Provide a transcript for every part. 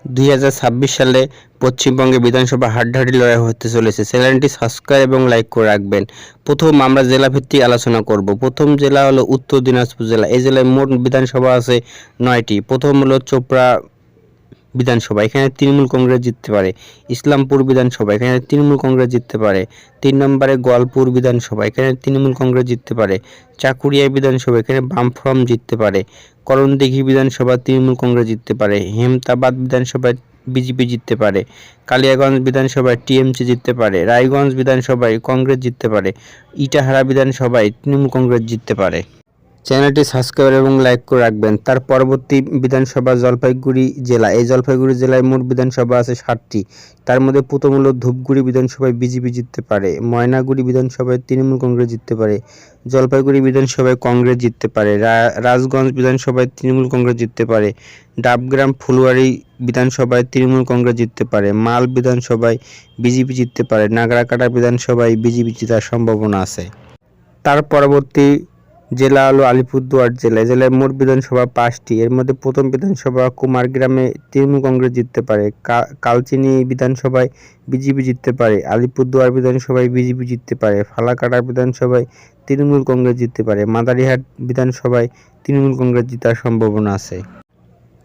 2026 সালে পশ্চিমবঙ্গে বিধানসভা হাড্ডাহাড্ডি লড়াই হতে চলেছে। চ্যানেলটি সাবস্ক্রাইব এবং লাইক করে রাখবেন। প্রথম আমরা জেলা ভিত্তিক আলোচনা করব। প্রথম জেলা হলো উত্তর দিনাজপুর জেলা। এই জেলায় মোট বিধানসভা আছে 9টি। প্রথম হলো চোপড়া বিধানসভা, এখানে তৃণমূল কংগ্রেস জিততে পারে। ইসলামপুর বিধানসভা, এখানে তৃণমূল কংগ্রেস জিততে পারে। 3 নম্বরে গোয়ালপুর বিধানসভা, এখানে তৃণমূল কংগ্রেস জিততে পারে। চাকুরিয়া বিধানসভা, এখানে বামফ্রন্ট জিততে পারে। করণদিঘি বিধানসভা তৃণমূল কংগ্রেস জিততে পারে। হেমতাবাদ বিধানসভায় বিজেপি জিততে পারে। কালিয়াগঞ্জ বিধানসভায় টিএমসি জিততে পারে। রায়গঞ্জ বিধানসভায় কংগ্রেস জিততে পারে। ইটাহারা বিধানসভায় তৃণমূল কংগ্রেস জিততে পারে। চ্যানেলটি সাবস্ক্রাইব এবং লাইক করে রাখবেন। তার পরবর্তী বিধানসভা জলপাইগুড়ি জেলা। এই জলপাইগুড়ি জেলায় মোট বিধানসভা আছে 7টি। তার মধ্যে প্রথম হলো ধূপগুড়ি বিধানসভায় বিজেপি জিততে পারে। ময়নাগুড়ি বিধানসভায় তৃণমূল কংগ্রেস জিততে পারে। জলপাইগুড়ি বিধানসভায় কংগ্রেস জিততে পারে। রাজগঞ্জ বিধানসভায় তৃণমূল কংগ্রেস জিততে পারে। ডাবগ্রাম ফুলবাড়ী বিধানসভায় তৃণমূল কংগ্রেস জিততে পারে। মাল বিধানসভায় বিজেপি জিততে পারে। নাগরাকাটা বিধানসভায় বিজেপি জেতার সম্ভাবনা আছে। তার পরবর্তী জেলা হলো আলিপুরদুয়ার জেলা। জেলায় মোট বিধানসভা 5টি। এর মধ্যে প্রথম বিধানসভা কুমারগ্রামে তৃণমূল কংগ্রেস জিততে পারে। কালচিনি বিধানসভায় বিজেপি জিততে পারে। আলিপুরদুয়ার বিধানসভায় বিজেপি জিততে পারে। ফালাকাটা বিধানসভায় তৃণমূল কংগ্রেস জিততে পারে। মাদারিহাট বিধানসভায় তৃণমূল কংগ্রেস জেতার সম্ভাবনা আছে।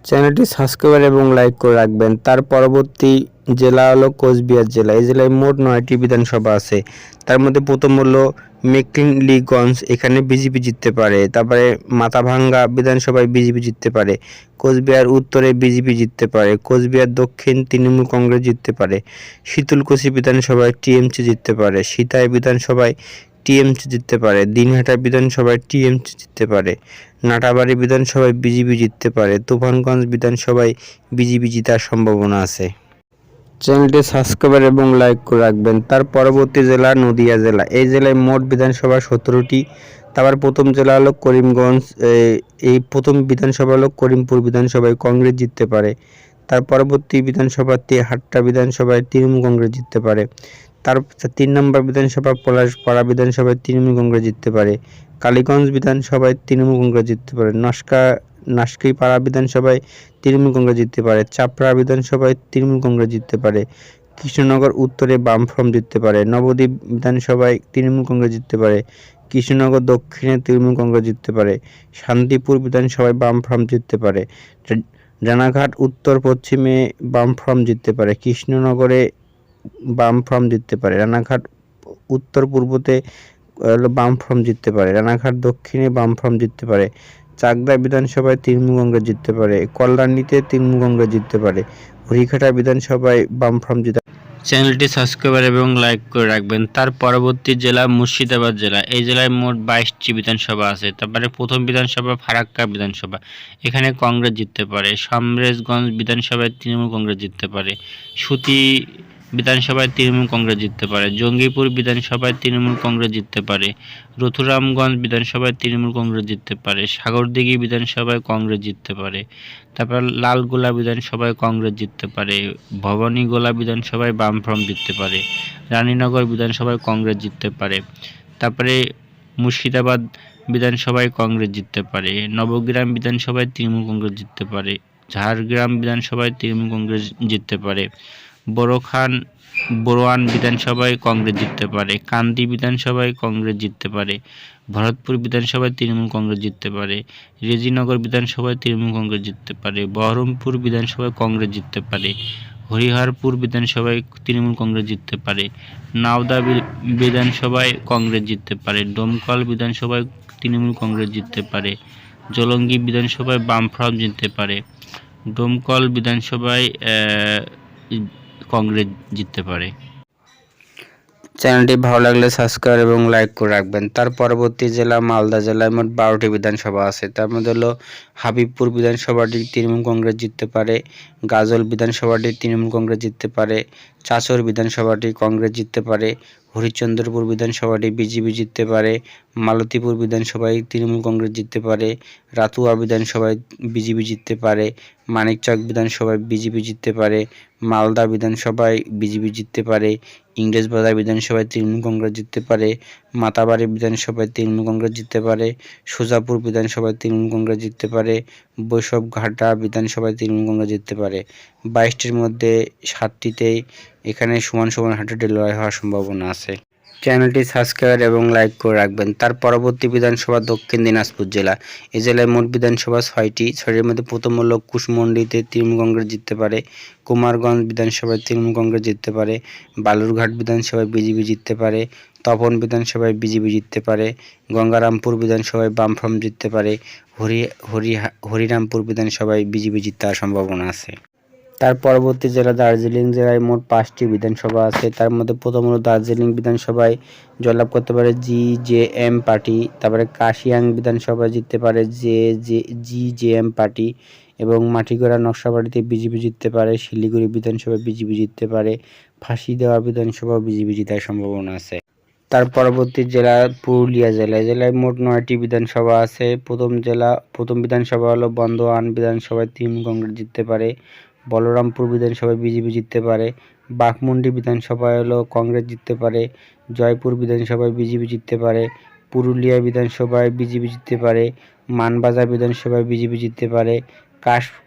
চ্যানেলটি সাবস্ক্রাইব এবং লাইক করে রাখবেন। তার পরবর্তী জেলা হলো কোচবিহার জেলা। এই জেলায় মোট 9টি বিধানসভা আছে। তার মধ্যে প্রথম হলো মেকলিগঞ্জ, এখানে বিজেপি জিততে পারে। তারপরে মাথাভাঙ্গা বিধানসভায় বিজেপি জিততে পারে। কোচবিহার উত্তরে বিজেপি জিততে পারে। কোচবিহার দক্ষিণ তৃণমূল কংগ্রেস জিততে পারে। শীতলকুচি বিধানসভায় টিএমসি জিততে পারে। সিতাই বিধানসভায় টিএমসি জিততে পারে। দিনহাটা বিধানসভায় টিএমসি জিততে পারে। নাটাবাড়ি বিধানসভায় বিজেপি জিততে পারে। তুফানগঞ্জ বিধানসভায় বিজেপি জেতার সম্ভাবনা আছে। চ্যানেলটি সাবস্ক্রাইব এবং লাইক করে রাখবেন। তার পরবর্তী জেলা নদিয়া জেলা। এই জেলায় মোট বিধানসভা 17টি। তারপর প্রথম জেলা হলো করিমগঞ্জ। এই প্রথম বিধানসভা হলো করিমপুর বিধানসভায় কংগ্রেস জিততে পারে। তার পরবর্তী বিধানসভা হাট্টা বিধানসভায় তৃণমূল কংগ্রেস জিততে পারে। তার 3 নম্বর বিধানসভা পলাশপাড়া বিধানসভায় তৃণমূল কংগ্রেস জিততে পারে। কালীগঞ্জ বিধানসভায় তৃণমূল কংগ্রেস জিততে পারে। নাসকিপাড়া বিধানসভায় তৃণমূল কংগ্রেস জিততে পারে। চাপড়া বিধানসভায় তৃণমূল কংগ্রেস জিততে পারে। কৃষ্ণনগর উত্তরে বামফ্রন্ট জিততে পারে। নবদ্বীপ বিধানসভায় তৃণমূল কংগ্রেস জিততে পারে। কৃষ্ণনগর দক্ষিণে তৃণমূল কংগ্রেস জিততে পারে। শান্তিপুর বিধানসভায় বামফ্রন্ট জিততে পারে। রানাঘাট উত্তর পশ্চিমে বামফ্রন্ট জিততে পারে। কৃষ্ণনগরে বামফ্রন্ট জিততে পারে। রানাঘাট উত্তর পূর্বতে বামফ্রন্ট জিততে পারে। রানাঘাট দক্ষিণে বামফ্রন্ট জিততে পারে। চাকদা বিধানসভায় তৃণমূল কংগ্রেস জিততে পারে। কল্যাণীতে তৃণমূল কংগ্রেস জিততে পারে। হরিঘাটা বিধানসভায় বামফ্রন্ট জিতে। চ্যানেলটি সাবস্ক্রাইব এবং লাইক করে রাখবেন। তার পরবর্তী জেলা মুর্শিদাবাদ জেলা। এই জেলায় মোট 22টি বিধানসভা আছে। তারপরে প্রথম বিধানসভা ফারাক্কা বিধানসভা, এখানে কংগ্রেস জিততে পারে। সমরেশগঞ্জ বিধানসভায় তৃণমূল কংগ্রেস জিততে পারে। সুতি বিধানসভায় তৃণমূল কংগ্রেস জিততে পারে। জঙ্গিপুর বিধানসভায় তৃণমূল কংগ্রেস জিততে পারে। রথুরামগঞ্জ বিধানসভায় তৃণমূল কংগ্রেস জিততে পারে। সাগরদিঘি বিধানসভায় কংগ্রেস জিততে পারে। তারপর লালগোলা বিধানসভায় কংগ্রেস জিততে পারে। ভবানীগোলা বিধানসভায় বামফ্রন্ট জিততে পারে। রানীনগর বিধানসভায় কংগ্রেস জিততে পারে। তারপরে মুর্শিদাবাদ বিধানসভায় কংগ্রেস জিততে পারে। নবগ্রাম বিধানসভায় তৃণমূল কংগ্রেস জিততে পারে। ঝাড়গ্রাম বিধানসভায় তৃণমূল কংগ্রেস জিততে পারে। বড়োয়ান বিধানসভায় কংগ্রেস জিততে পারে। কান্দি বিধানসভায় কংগ্রেস জিততে পারে। ভরতপুর বিধানসভায় তৃণমূল কংগ্রেস জিততে পারে। রেজিনগর বিধানসভায় তৃণমূল কংগ্রেস জিততে পারে। বহরমপুর বিধানসভায় কংগ্রেস জিততে পারে। হরিহরপুর বিধানসভায় তৃণমূল কংগ্রেস জিততে পারে। নাওদা বিধানসভায় কংগ্রেস জিততে পারে। ডোমকল বিধানসভায় তৃণমূল কংগ্রেস জিততে পারে। জলঙ্গি বিধানসভায় বামফ্রন্ট জিততে পারে। ডোমকল বিধানসভায় কংগ্রেস জিততে পারে। চ্যানেলটি ভালো লাগলে সাবস্ক্রাইব এবং লাইক করে রাখবেন। তার পরবর্তী জেলা মালদা জেলায় মোট 12টি বিধানসভা আছে। তার মধ্যে হলো হাবিবপুর বিধানসভাটি তৃণমূল কংগ্রেস জিততে পারে। গাজল বিধানসভাটি তৃণমূল কংগ্রেস জিততে পারে। চাঁচর বিধানসভাটি কংগ্রেস জিততে পারে। হরিশ্চন্দ্রপুর বিধানসভাটি বিজেপি জিততে পারে, মালতীপুর বিধানসভায় তৃণমূল কংগ্রেস জিততে পারে, রাতুয়া বিধানসভায় বিজেপি জিততে পারে, মানিকচক বিধানসভায় বিজেপি জিততে পারে, মালদা বিধানসভায় বিজেপি জিততে পারে, ইংরেজবাজার বিধানসভায় তৃণমূল কংগ্রেস জিততে পারে, মাতাবাড়ি বিধানসভায় তৃণমূল কংগ্রেস জিততে পারে, সুজাপুর বিধানসভায় তৃণমূল কংগ্রেস জিততে পারে, বৈষ্ণবঘাটা বিধানসভায় তৃণমূল কংগ্রেস জিততে পারে। 22টির মধ্যে 7টিতেই এখানে সমান সমান হাড্ডাহাড্ডি লড়াই হওয়ার সম্ভাবনা আছে। চ্যানেলটি সাবস্ক্রাইব এবং লাইক করে রাখবেন। তার পরবর্তী বিধানসভা দক্ষিণ দিনাজপুর জেলা। এই জেলায় মোট বিধানসভা 6টির মধ্যে প্রথম হল কুশমন্ডিতে তৃণমূল কংগ্রেস জিততে পারে, কুমারগঞ্জ বিধানসভায় তৃণমূল কংগ্রেস জিততে পারে, বালুরঘাট বিধানসভায় বিজেপি জিততে পারে, তপন বিধানসভায় বিজেপি জিততে পারে, গঙ্গারামপুর বিধানসভায় বামফ্রন্ট জিততে পারে, হরিরামপুর বিধানসভায় বিজেপি জিতার সম্ভাবনা আছে। তার পরবর্তী জেলা দার্জিলিং জেলায় মোট 5টি বিধানসভা আছে। তার মধ্যে প্রথম হলো দার্জিলিং বিধানসভায় জয়লাভ করতে পারে জিজেএম পার্টি, তারপরে কাশিয়াং বিধানসভায় জিততে পারে জিজেএম পার্টি এবং মাটিগড়া নকশাবাড়িতে বিজেপি জিততে পারে, শিলিগুড়ি বিধানসভায় বিজেপি জিততে পারে, ফাঁসি দেওয়া বিধানসভা বিজেপি জেতার সম্ভাবনা আছে। তার পরবর্তী জেলা পুরুলিয়া জেলা। জেলায় মোট 9টি বিধানসভা আছে। প্রথম বিধানসভা হলো বর্ধমান বিধানসভায় তৃণমূল কংগ্রেস জিততে পারে, বলরামপুর বিধানসভায় বিজেপি জিততে পারে, বাঘমুন্ডি বিধানসভায় হলো কংগ্রেস জিততে পারে, জয়পুর বিধানসভায় বিজেপি জিততে পারে, পুরুলিয়া বিধানসভায় বিজেপি জিততে পারে, মানবাজার বিধানসভায় বিজেপি জিততে পারে,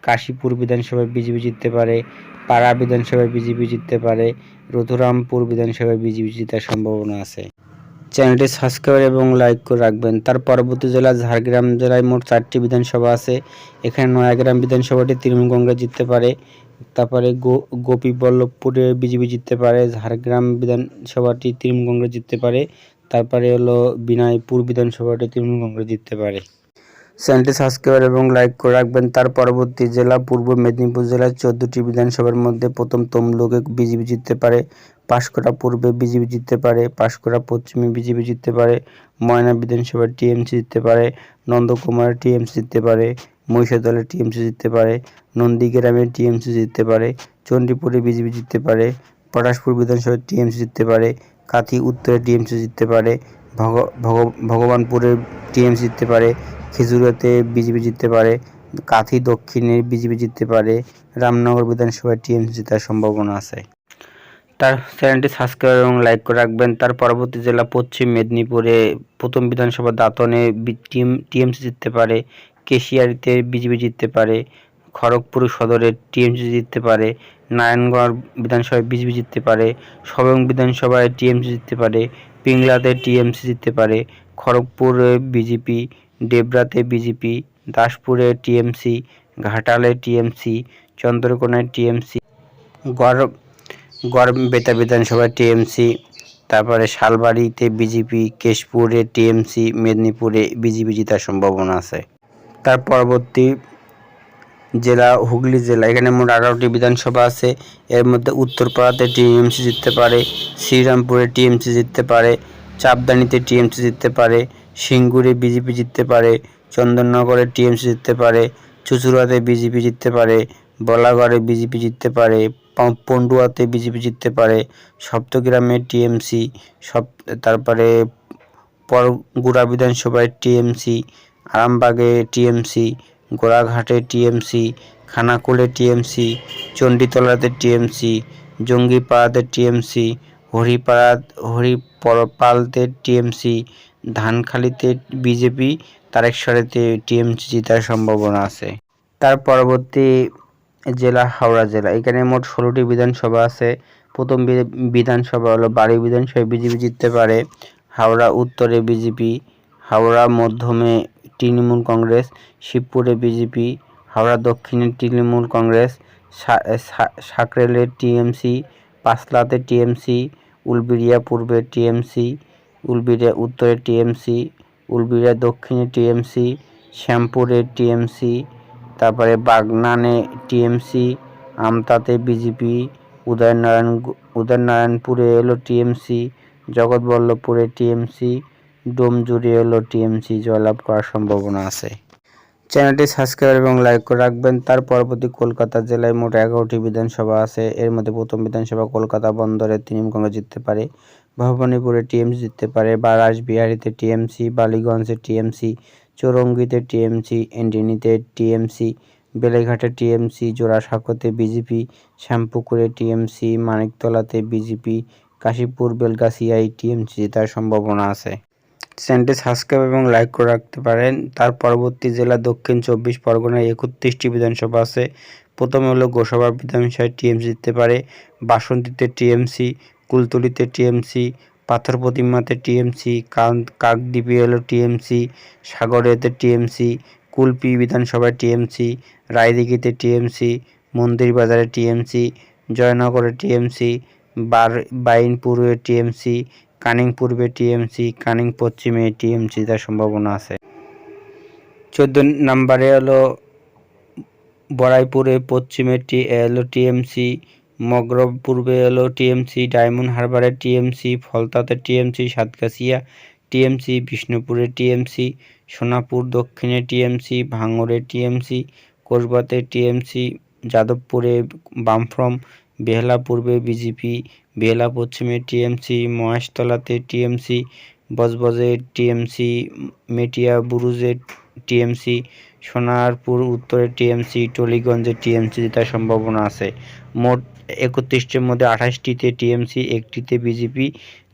কাশীপুর বিধানসভায় বিজেপি জিততে পারে, পাড়া বিধানসভায় বিজেপি জিততে পারে, রঘুরামপুর বিধানসভায় বিজেপি জেতার সম্ভাবনা আছে। চ্যানেলটি সাবস্ক্রাইব এবং লাইক করে রাখবেন। তার পরবর্তী জেলা ঝাড়গ্রাম জেলায় মোট 4টি বিধানসভা আছে। এখানে নয়াগ্রাম বিধানসভাটি তৃণমূল কংগ্রেস জিততে পারে, তারপরে গোপীবল্লভপুরে বিজেপি জিততে পারে, ঝাড়গ্রাম বিধানসভাটি তৃণমূল কংগ্রেস জিততে পারে, তারপরে হলো বিনাইপুর বিধানসভাটি তৃণমূল কংগ্রেস জিততে পারে। চ্যানেলটি সাবস্ক্রাইব এবং লাইক করে রাখবেন। তার পরবর্তী জেলা পূর্ব মেদিনীপুর জেলার 14টি বিধানসভার মধ্যে প্রথম তমলুকে বিজেপি জিততে পারে, পাঁশকুড়া পূর্বে বিজেপি জিততে পারে, পাঁশকুড়া পশ্চিমে বিজেপি জিততে পারে, ময়না বিধানসভায় টিএমসি জিততে পারে, নন্দকুমারে টিএমসি জিততে পারে, মহিষাদলে টিএমসি জিততে পারে, নন্দীগ্রামে টিএমসি জিততে পারে, চণ্ডীপুরে বিজেপি জিততে পারে, পটাশপুর বিধানসভায় টিএমসি জিততে পারে, কাথি উত্তরে টিএমসি জিততে পারে, ভগবানপুরে টিএমসি জিততে পারে, খেজুরাতে বিজেপি জিততে পারে, কাথি দক্ষিণে বিজেপি জিততে পারে, রামনগর বিধানসভায় টিএমসি জেতার সম্ভাবনা আছে। তার চ্যানেলটি সাবস্ক্রাইব এবং লাইক করে রাখবেন। তার পরবর্তী জেলা পশ্চিম মেদিনীপুরে প্রথম বিধানসভা দাঁতনে টিএমসি জিততে পারে, কেশিয়ারিতে বিজেপি জিততে পারে, খড়গপুর সদরে টিএমসি জিততে পারে, নারায়ণগড় বিধানসভায় বিজেপি জিততে পারে, সবং বিধানসভায় টিএমসি জিততে পারে, পিংলাতে টিএমসি জিততে পারে, খড়গপুরে বিজেপি, ডেবরাতে বিজেপি, দাসপুরে টিএমসি, ঘাটালে টিএমসি, চন্দ্রকোনায় টিএমসি, গড়বেতা বিধানসভায় টিএমসি, তারপরে শালবাড়িতে বিজেপি, কেশপুরে টিএমসি, মেদিনীপুরে বিজেপি জেতার সম্ভাবনা আছে। তার পরবর্তী জেলা হুগলি জেলা। এখানে মোট 18টি বিধানসভা আছে। এর মধ্যে উত্তরপাড়াতে টিএমসি জিততে পারে, শ্রীরামপুরে টিএমসি জিততে পারে, চাপদানিতে টিএমসি জিততে পারে, সিঙ্গুরে বিজেপি জিততে পারে, চন্দননগরে টিএমসি জিততে পারে, চুঁচুড়াতে বিজেপি জিততে পারে, বলাগড়ে বিজেপি জিততে পারে, পন্ডুয়াতে বিজেপি জিততে পারে, সপ্তগ্রামে টিএমসি, তারপরে পরগুড়া বিধানসভায় টিএমসি, আরামবাগে টিএমসি, গোড়াঘাটে টিএমসি, খানাকুলে টিএমসি, চণ্ডীতলাতে টিএমসি, জঙ্গিপাড়াতে টিএমসি, হরিপালতে টিএমসি, ধানখালিতে বিজেপি, তারেশ্বরেতে টিএমসি জেতার সম্ভাবনা আছে। তার পরবর্তী জেলা হাওড়া জেলা। এখানে মোট 16টি বিধানসভা আছে। প্রথম বিধানসভা হলো বাড়ি বিধানসভায় বিজেপি জিততে পারে, হাওড়া উত্তরে বিজেপি, হাওড়া মধ্যমে তৃণমূল কংগ্রেস, শিবপুরে বিজেপি, হাওড়া দক্ষিণে তৃণমূল কংগ্রেস, সাকরেলে টিএমসি, পাঁচলাতে টিএমসি, উলবেড়িয়া পূর্বে টিএমসি, উলবেড়িয়া উত্তরে টিএমসি, উলবেড়িয়া দক্ষিণে টিএমসি, শ্যামপুরে টিএমসি, তারপরে বাগনানে টিএমসি, আমতাতে বিজেপি, উদয়নারায়ণপুরে এলো টিএমসি, জগৎবল্লভপুরে টিএমসি, ডোমজুড়ে এলো টিএমসি জয়লাভ করার সম্ভাবনা আছে। চ্যানেলটি সাবস্ক্রাইব এবং লাইক করে রাখবেন। তার পরবর্তী কলকাতা জেলায় মোট 11টি বিধানসভা আছে। এর মধ্যে প্রথম বিধানসভা কলকাতা বন্দরে তৃণমূল কংগ্রেস জিততে পারে, ভবানীপুরে টিএমসি জিততে পারে, রাসবিহারীতে টিএমসি, বালিগঞ্জে টিএমসি, চৌরঙ্গীতে টিএমসি, এন্টিনিতে টিএমসি, বেলেঘাটে টিএমসি, জোড়াসাঁকোতে বিজেপি, শ্যামপুকুরে টিএমসি, মানিকতলাতে বিজেপি, কাশীপুর বেলগাছিয়ায় টিএমসি জেতার সম্ভাবনা আছে। চ্যানেলটি সাবস্ক্রাইব এবং লাইক করে রাখতে পারেন। তার পরবর্তী জেলা দক্ষিণ 24 পরগনায় 31টি বিধানসভা আছে। প্রথমে হলো গোসাবা বিধানসভায় টিএমসি জিততে পারে, বাসন্তীতে টিএমসি, কুলতলিতে টিএমসি, পাথর প্রতিমাতে টিএমসি, কাকদ্বীপে হলো টিএমসি, সাগরেতে টিএমসি, কুলপি বিধানসভায় টিএমসি, রায়দিঘিতে টিএমসি, মন্দিরবাজারে টিএমসি, জয়নগরে টিএমসি, বাইনপুরে টিএমসি, কানিং পূর্বে টিএমসি, কানিং পশ্চিমে টিএমসি জেতার সম্ভাবনা আছে। 14 নম্বরে হলো বড়াইপুরে পশ্চিমে টিএমসি, মগরব পূর্বে হলো টিএমসি, ডায়মন্ড হারবারে টিএমসি, ফলতাতে টিএমসি, সাতগাছিয়া টিএমসি, বিষ্ণুপুরে টিএমসি, সোনাপুর দক্ষিণে টিএমসি, ভাঙড়ে টিএমসি, কোসবাতে টিএমসি, যাদবপুরে বামফ্রন্ট, বেহালা পূর্বে বিজেপি, বেহালা পশ্চিমে TMC, মহেশতলাতে TMC, বজবজে TMC, মেটিয়া বুরুজে TMC, Sonarpur উত্তরে টিএমসি, টলিগঞ্জে টিএমসি জেতার সম্ভাবনা আছে। মোট 31টির মধ্যে 28টিতে টিএমসি, 1টিতে বিজেপি,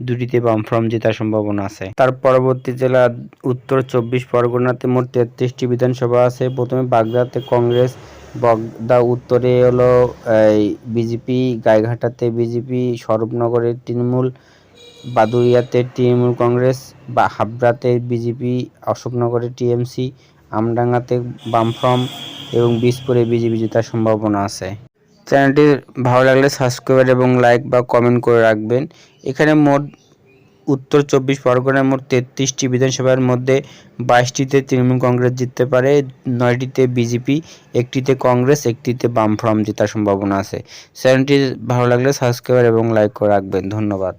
2টিতে বামফ্রন্ট জেতার সম্ভাবনা আছে। তার পরবর্তী জেলা উত্তর 24 পরগনাতে মোট 33টি বিধানসভা আছে। প্রথমে বাগদাতে কংগ্রেস, বগদা উত্তরে হলো বিজেপি, গাইঘাটাতে বিজেপি, স্বরূপনগরে তৃণমূল, বাদুড়িয়াতে তৃণমূল কংগ্রেস, হাবড়াতে বিজেপি, অশোকনগরে টিএমসি, আমডাঙ্গাতে বামফ্রন্ট এবং বীজপুরে বিজেপি জেতার সম্ভাবনা আছে। চ্যানেলটি ভালো লাগলে সাবস্ক্রাইব এবং লাইক বা কমেন্ট করে রাখবেন। এখানে মোট উত্তর 24 পরগনার মোট 33টি বিধানসভার মধ্যে 22টিতে তৃণমূল কংগ্রেস জিততে পারে, 9টিতে বিজেপি, 1টিতে কংগ্রেস, 1টিতে বামফ্রন্ট জেতার সম্ভাবনা আছে। চ্যানেলটি ভালো লাগলে সাবস্ক্রাইব এবং লাইক করে রাখবেন। ধন্যবাদ।